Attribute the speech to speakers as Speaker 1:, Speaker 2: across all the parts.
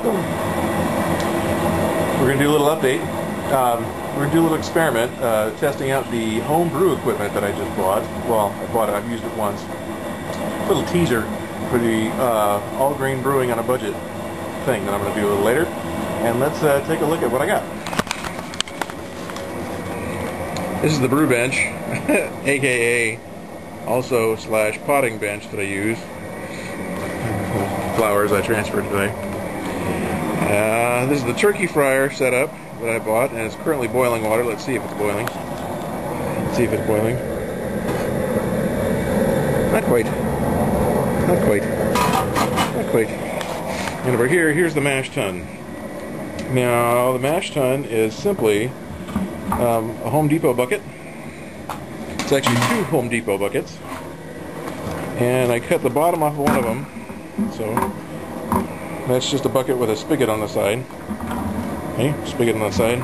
Speaker 1: welcome. We're going to do a little update. We're going to do a little experiment, testing out the home brew equipment that I just bought. Well, I bought it, I've used it once. A little teaser for the all-grain brewing on a budget thing that I'm going to do a little later. And let's take a look at what I got. This is the brew bench, aka also slash potting bench that I use. Flowers I transferred today. This is the turkey fryer setup that I bought, and it's currently boiling water. Let's see if it's boiling. Let's see if it's boiling. Not quite. Not quite. Not quite. And over here, here's the mash tun. Now, the mash tun is simply a Home Depot bucket. It's actually two Home Depot buckets. And I cut the bottom off of one of them. So, that's just a bucket with a spigot on the side. Okay, spigot on the side.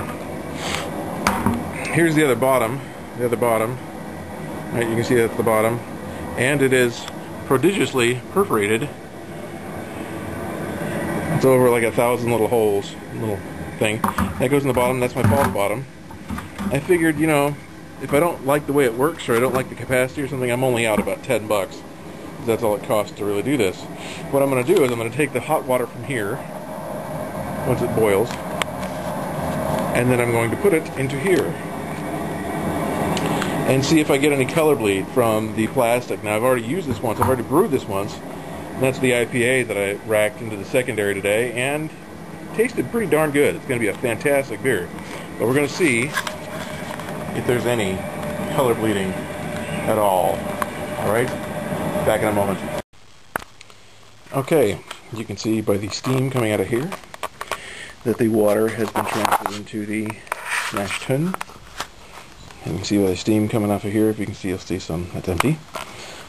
Speaker 1: Here's the other bottom. The other bottom. Right, you can see that's the bottom. And it is prodigiously perforated. It's over like 1,000 little holes. Little thing. That goes in the bottom. That's my false bottom. I figured, you know, if I don't like the way it works or I don't like the capacity or something, I'm only out about $10. That's all it costs to really do this. What I'm going to do is I'm going to take the hot water from here, once it boils, and then I'm going to put it into here and see if I get any color bleed from the plastic. Now, I've already used this once. I've already brewed this once, and that's the IPA that I racked into the secondary today, and it tasted pretty darn good. It's going to be a fantastic beer. But we're going to see if there's any color bleeding at all. Alright? Back in a moment. Okay, you can see by the steam coming out of here that the water has been transferred into the mash tun. And you can see by the steam coming off of here, if you can see, you'll see some that's empty.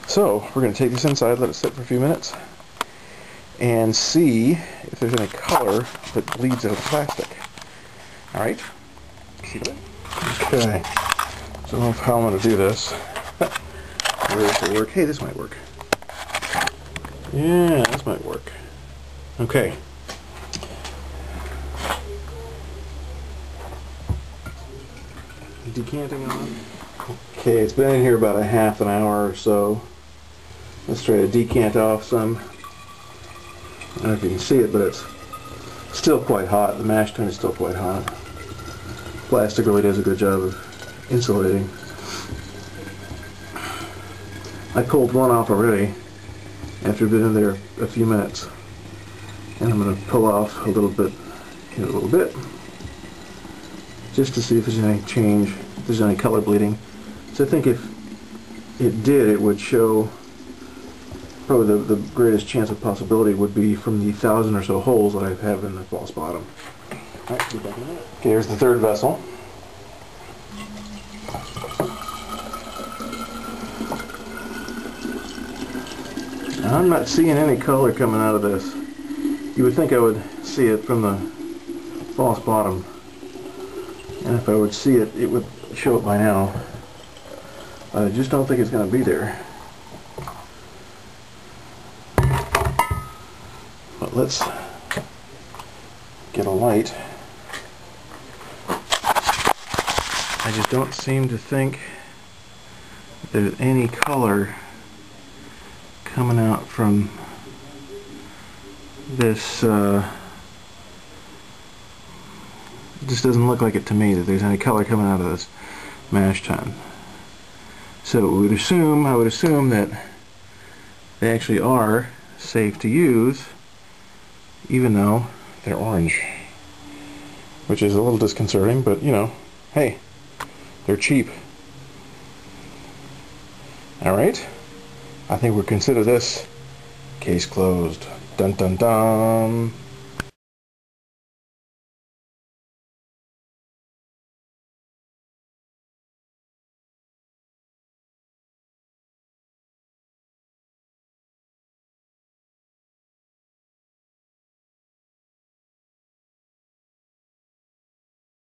Speaker 1: So, we're going to take this inside, let it sit for a few minutes, and see if there's any color that bleeds out of the plastic. Alright? See that? Okay. So I don't know how I'm going to do this. Where does it work? Hey, this might work. Yeah, this might work. Okay. Decanting on. Okay, it's been in here about a half an hour or so. Let's try to decant off some. I don't know if you can see it, but it's still quite hot. The mash tun is still quite hot. Plastic really does a good job of insulating. I pulled one off already after being in there a few minutes, and I'm going to pull off a little bit in a little bit just to see if there's any change, if there's any color bleeding. So I think if it did, it would show, probably the greatest chance of possibility would be from the 1,000 or so holes that I have in the false bottom. Alright, okay, here's the third vessel. I'm not seeing any color coming out of this. You would think I would see it from the false bottom. And if I would see it, it would show it by now. I just don't think it's going to be there. But let's get a light. I just don't seem to think that there's any color coming out from this. It just doesn't look like it to me that there's any color coming out of this mash tun. So I would assume that they actually are safe to use, even though they're orange, which is a little disconcerting, but you know, hey, they're cheap. Alright, I think we'll consider this case closed. Dun dun dun.